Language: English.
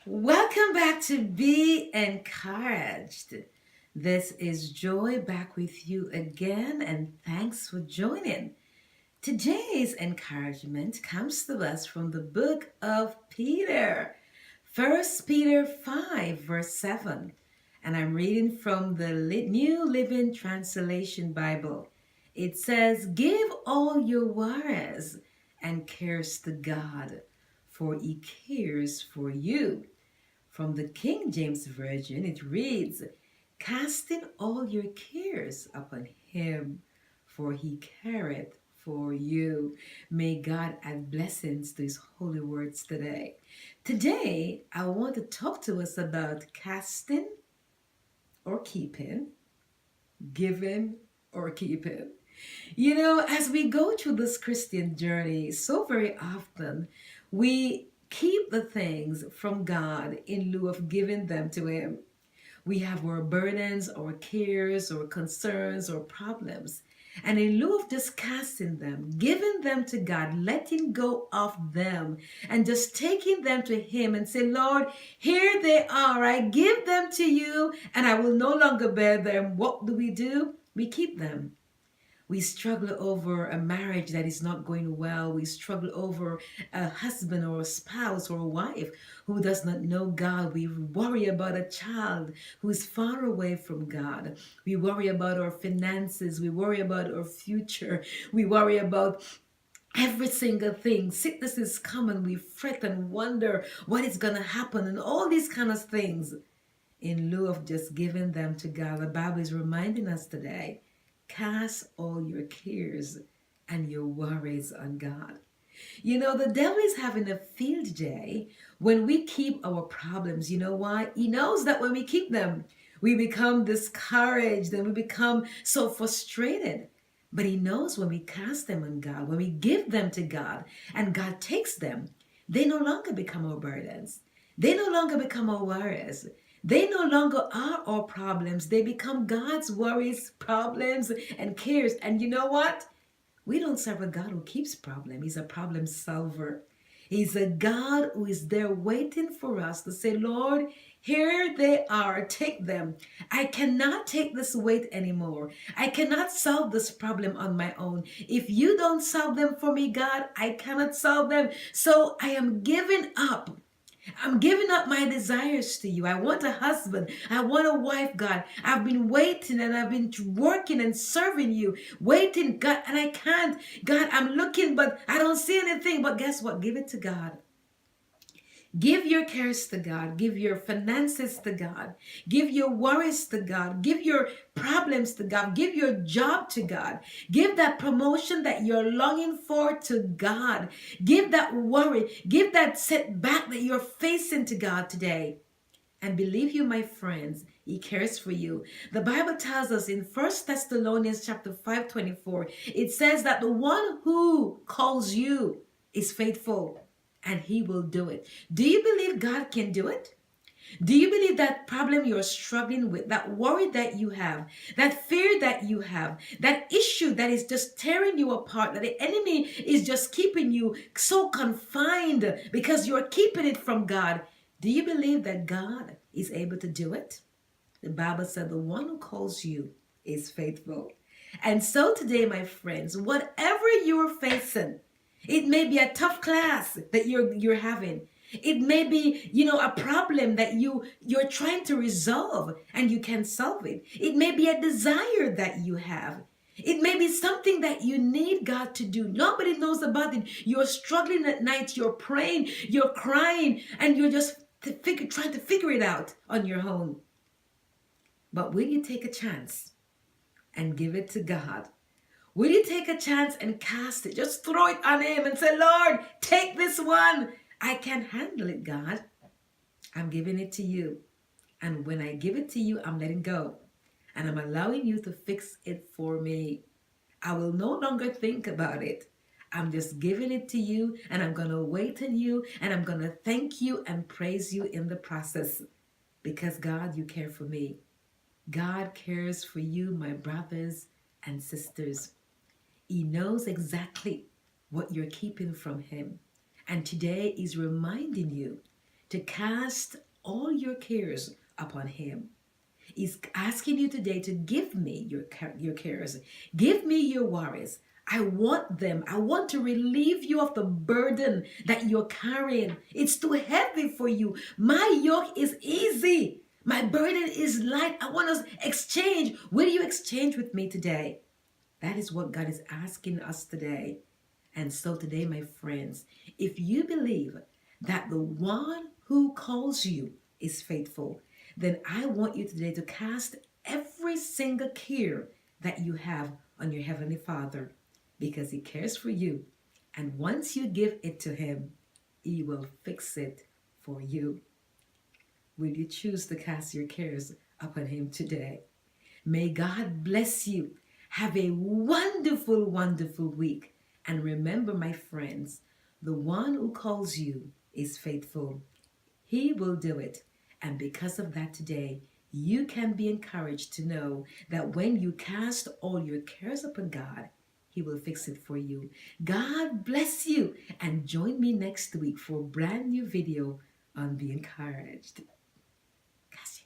Welcome back to Be Encouraged. This is Joy back with you again, and thanks for joining. Today's encouragement comes to us from the book of Peter, First Peter 5, verse 7. And I'm reading from the New Living Translation Bible. It says, "Give all your worries and cares to God, for He cares for you." From the King James Version, it reads, "Casting all your cares upon him, for he careth for you." May God add blessings to his holy words today. Today, I want to talk to us about casting or keeping, giving or keeping. As we go through this Christian journey, so very often we keep the things from God in lieu of giving them to Him. We have our burdens, our cares, our concerns, our problems. And in lieu of just casting them, giving them to God, letting go of them, and just taking them to Him and say, "Lord, here they are. I give them to you, and I will no longer bear them." What do? We keep them. We struggle over a marriage that is not going well. We struggle over a husband or a spouse or a wife who does not know God. We worry about a child who is far away from God. We worry about our finances. We worry about our future. We worry about every single thing. Sickness is common. We fret and wonder what is going to happen and all these kind of things. In lieu of just giving them to God, the Bible is reminding us today, cast all your cares and your worries on God. The devil is having a field day when we keep our problems. You know why? He knows that when we keep them, we become discouraged and we become so frustrated. But he knows when we cast them on God, when we give them to God, and God takes them, they no longer become our burdens. They no longer become our worries. They no longer are our problems. They become God's worries, problems, and cares. And you know what? We don't serve a God who keeps problem. He's a problem solver. He's a God who is there waiting for us to say, "Lord, here they are. Take them. I cannot take this weight anymore. I cannot solve this problem on my own. If you don't solve them for me, God, I cannot solve them. So I am giving up. I'm giving up my desires to you. I want a husband. I want a wife, God. I've been waiting and I've been working and serving you, waiting, God, and I can't. God, I'm looking, but I don't see anything. But guess what? Give it to God. Give your cares to God. Give your finances to God. Give your worries to God. Give your problems to God. Give your job to God. Give that promotion that you're longing for to God. Give that worry. Give that setback that you're facing to God today. And believe you, my friends, He cares for you. The Bible tells us in First Thessalonians chapter 5:24, it says that the one who calls you is faithful and He will do it. Do you believe God can do it? Do you believe that problem you're struggling with, that worry that you have, that fear that you have, that issue that is just tearing you apart, that the enemy is just keeping you so confined because you're keeping it from God? Do you believe that God is able to do it? The Bible said the one who calls you is faithful. And so today, my friends, whatever you're facing, it may be a tough class that you're having. It may be, a problem that you're trying to resolve and you can solve it. It may be a desire that you have. It may be something that you need God to do. Nobody knows about it. You're struggling at night, you're praying, you're crying, and you're just trying to figure it out on your own. But will you take a chance and give it to God? Will you take a chance and cast it? Just throw it on Him and say, "Lord, take this one. I can't handle it, God. I'm giving it to you. And when I give it to you, I'm letting go. And I'm allowing you to fix it for me. I will no longer think about it. I'm just giving it to you, and I'm going to wait on you, and I'm going to thank you and praise you in the process. Because, God, you care for me. God cares for you, my brothers and sisters. He knows exactly what you're keeping from Him. And today is reminding you to cast all your cares upon Him. He's asking you today to give me your cares. Give me your worries. I want them. I want to relieve you of the burden that you're carrying. It's too heavy for you. My yoke is easy. My burden is light. I want us to exchange. Will you exchange with me today? That is what God is asking us today. And so today, my friends, if you believe that the one who calls you is faithful, then I want you today to cast every single care that you have on your Heavenly Father, because He cares for you. And once you give it to Him, He will fix it for you. Will you choose to cast your cares upon Him today? May God bless you. Have a wonderful, wonderful week. And remember, my friends, the one who calls you is faithful. He will do it. And because of that today, you can be encouraged to know that when you cast all your cares upon God, He will fix it for you. God bless you. And join me next week for a brand new video on Be Encouraged. Cast